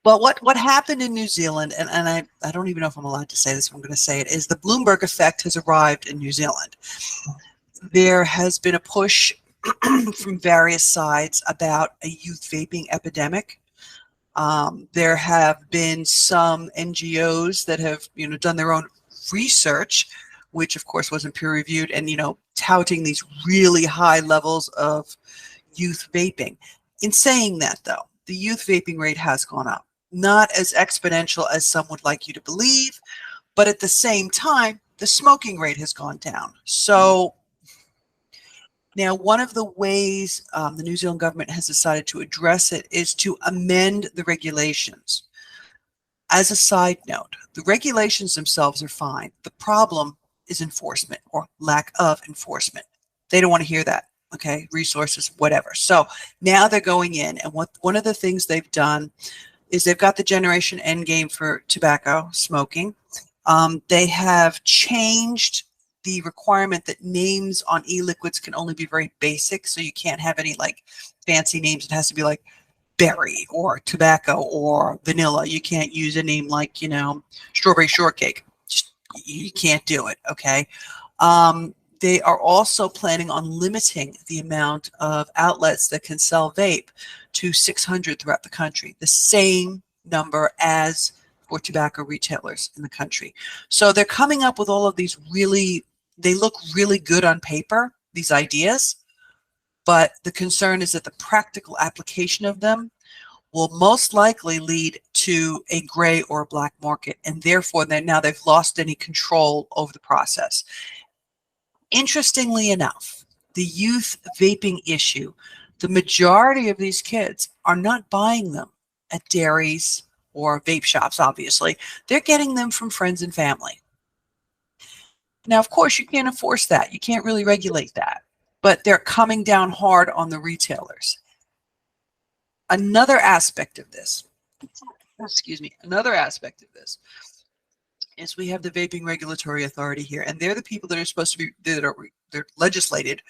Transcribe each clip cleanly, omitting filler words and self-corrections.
Well, what happened in New Zealand, and I don't even know if I'm allowed to say this, but I'm going to say it, is the Bloomberg effect has arrived in New Zealand. There has been a push from various sides about a youth vaping epidemic. There have been some NGOs that have, done their own research, which of course wasn't peer reviewed, and, touting these really high levels of youth vaping. In saying that, though, the youth vaping rate has gone up. Not as exponential as some would like you to believe, but at the same time, the smoking rate has gone down. So now one of the ways the New Zealand government has decided to address it is to amend the regulations. As a side note, the regulations themselves are fine. The problem is enforcement or lack of enforcement. They don't want to hear that. Okay, resources, whatever. So now they're going in, and one of the things they've done is they've got the generation end game for tobacco smoking. They have changed the requirement that names on e-liquids can only be very basic, so you can't have any like fancy names. It has to be like berry or tobacco or vanilla. You can't use a name like, strawberry shortcake. Just, you can't do it, okay? They are also planning on limiting the amount of outlets that can sell vape to 600 throughout the country, the same number as for tobacco retailers in the country. So they're coming up with all of these they look really good on paper, these ideas, but the concern is that the practical application of them will most likely lead to a gray or a black market, and therefore now they've lost any control over the process. Interestingly enough, the youth vaping issue, the majority of these kids are not buying them at dairies or vape shops, obviously. They're getting them from friends and family. Now, of course, you can't enforce that. You can't really regulate that. But they're coming down hard on the retailers. Another aspect of this, is we have the Vaping Regulatory Authority here, and they're the people that are supposed to be, they're legislated,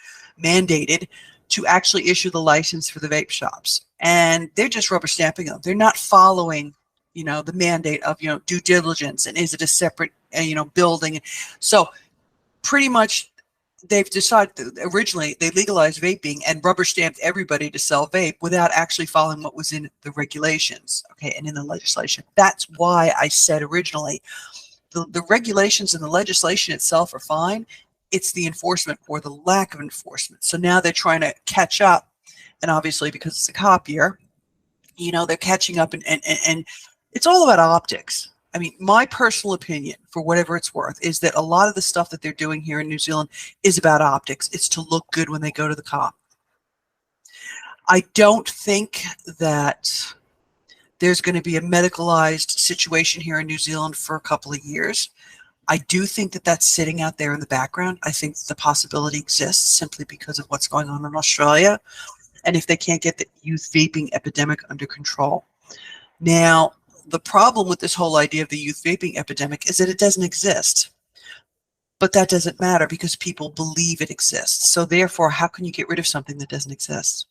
mandated to actually issue the license for the vape shops. And they're just rubber stamping them. They're not following, the mandate of, due diligence, and is it a separate, building. So pretty much they've decided, originally they legalized vaping and rubber stamped everybody to sell vape without actually following what was in the regulations, okay, and in the legislation. That's why I said originally, the regulations and the legislation itself are fine. It's the enforcement or the lack of enforcement. So now they're trying to catch up, and obviously because it's a cop year, they're catching up, and it's all about optics. I mean, my personal opinion, for whatever it's worth, is that a lot of the stuff that they're doing here in New Zealand is about optics. It's to look good when they go to the cop. I don't think that there's going to be a medicalized situation here in New Zealand for a couple of years. I do think that that's sitting out there in the background. I think the possibility exists simply because of what's going on in Australia, and if they can't get the youth vaping epidemic under control. Now, the problem with this whole idea of the youth vaping epidemic is that it doesn't exist. But that doesn't matter because people believe it exists. So therefore, how can you get rid of something that doesn't exist?